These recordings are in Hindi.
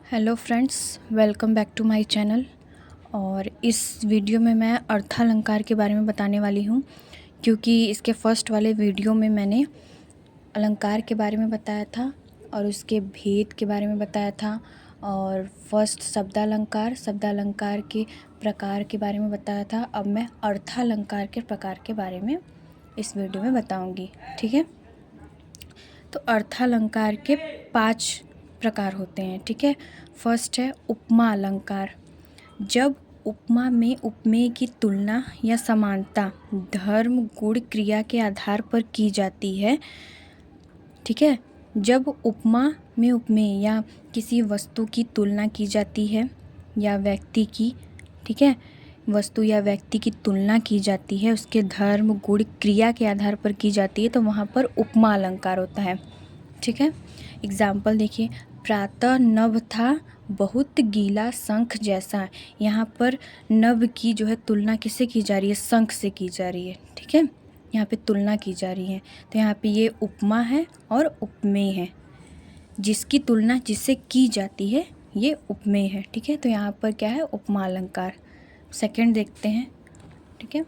Hello friends, welcome back to my channel. और इस वीडियो में मैं अर्थालंकार के बारे में बताने वाली हूँ, क्योंकि इसके फर्स्ट वाले वीडियो में मैंने अलंकार के बारे में बताया था और उसके भेद के बारे में बताया था, और फर्स्ट शब्दालंकार के प्रकार के बारे में बताया था। अब मैं अर्थालंकार के प्रकार के बारे में इस वीडियो में बताऊँगी, ठीक है। तो अर्थालंकार के 5 प्रकार होते हैं, ठीक है। फर्स्ट है उपमा अलंकार। जब उपमा में उपमेय की तुलना या समानता धर्म गुण क्रिया के आधार पर की जाती है, ठीक है। जब उपमा में उपमेय या किसी वस्तु की तुलना की जाती है या व्यक्ति की, ठीक है, वस्तु या व्यक्ति की तुलना की जाती है, उसके धर्म गुण क्रिया के आधार पर की जाती है, तो वहाँ पर उपमा अलंकार होता है, ठीक है। एग्जाम्पल देखिए, प्रातः नभ था बहुत गीला शंख जैसा। यहाँ पर नभ की जो है तुलना किससे की जा रही है? शंख से की जा रही है, ठीक है। यहाँ पे तुलना की जा रही है, तो यहाँ पे ये उपमा है और उपमेय है। जिसकी तुलना जिससे की जाती है ये उपमेय है, ठीक है। तो यहाँ पर क्या है? उपमा अलंकार। सेकंड देखते हैं, ठीक है।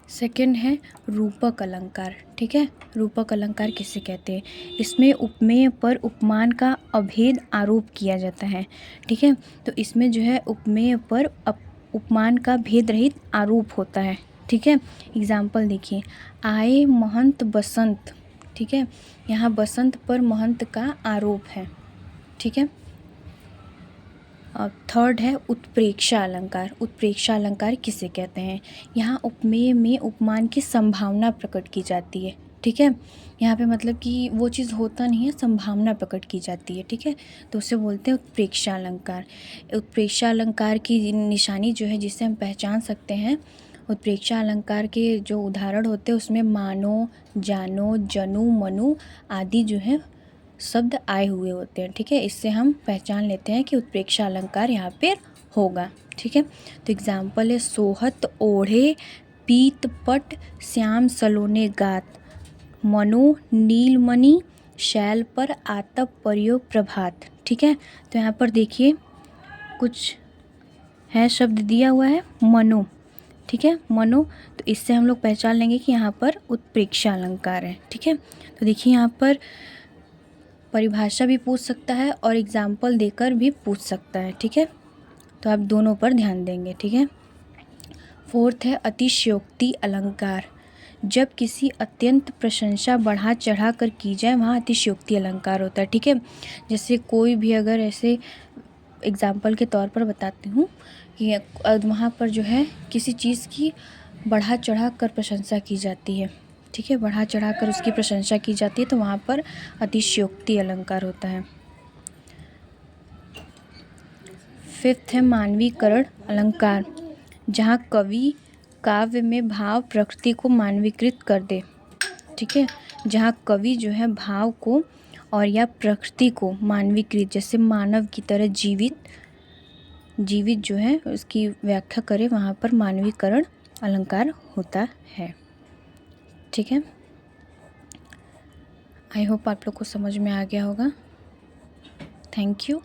सेकंड है रूपक अलंकार, ठीक है। रूपक अलंकार किसे कहते हैं? इसमें उपमेय पर उपमान का अभेद आरोप किया जाता है, ठीक है। तो इसमें जो है उपमेय पर उपमान का भेद रहित आरोप होता है, ठीक है। एग्जाम्पल देखिए, आए महंत बसंत, ठीक है। यहाँ बसंत पर महंत का आरोप है, ठीक है। थर्ड है उत्प्रेक्षा अलंकार। उत्प्रेक्षा अलंकार किसे कहते हैं? यहाँ उपमेय में उपमान की संभावना प्रकट की जाती है, ठीक है। यहाँ पे मतलब कि वो चीज़ होता नहीं है, संभावना प्रकट की जाती है, ठीक है। तो उसे बोलते हैं उत्प्रेक्षा अलंकार। उत्प्रेक्षा अलंकार की निशानी जो है, जिससे हम पहचान सकते हैं, उत्प्रेक्षा अलंकार के जो उदाहरण होते हैं उसमें मानो, जानो, जनु, मनु आदि जो है शब्द आए हुए होते हैं, ठीक है। इससे हम पहचान लेते हैं कि उत्प्रेक्षा अलंकार यहाँ पे होगा, ठीक है। तो एग्जाम्पल है, सोहत ओढ़े पीत पट श्याम सलोने गात, मनो नीलमणि शैल पर आतप प्रयोग प्रभात, ठीक है। तो यहाँ पर देखिए कुछ है शब्द दिया हुआ है, मनो, ठीक है, मनो। तो इससे हम लोग पहचान लेंगे कि यहाँ पर उत्प्रेक्षा अलंकार है, ठीक है। तो देखिए यहाँ पर परिभाषा भी पूछ सकता है और एग्जाम्पल देकर भी पूछ सकता है, ठीक है। तो आप दोनों पर ध्यान देंगे, ठीक है। फोर्थ है अतिशयोक्ति अलंकार। जब किसी अत्यंत प्रशंसा बढ़ा चढ़ा कर की जाए, वहाँ अतिशयोक्ति अलंकार होता है, ठीक है। जैसे कोई भी अगर ऐसे एग्जाम्पल के तौर पर बताती हूँ कि वहाँ पर जो है किसी चीज़ की बढ़ा चढ़ा कर प्रशंसा की जाती है, ठीक है, बढ़ा चढ़ा कर उसकी प्रशंसा की जाती है, तो वहाँ पर अतिशयोक्ति अलंकार होता है। फिफ्थ है मानवीकरण अलंकार। जहाँ कवि काव्य में भाव प्रकृति को मानवीकृत कर दे, ठीक है। जहाँ कवि जो है भाव को और या प्रकृति को मानवीकृत, जैसे मानव की तरह जीवित जो है उसकी व्याख्या करे, वहाँ पर मानवीकरण अलंकार होता है, ठीक है। आई होप आप लोग को समझ में आ गया होगा। Thank you.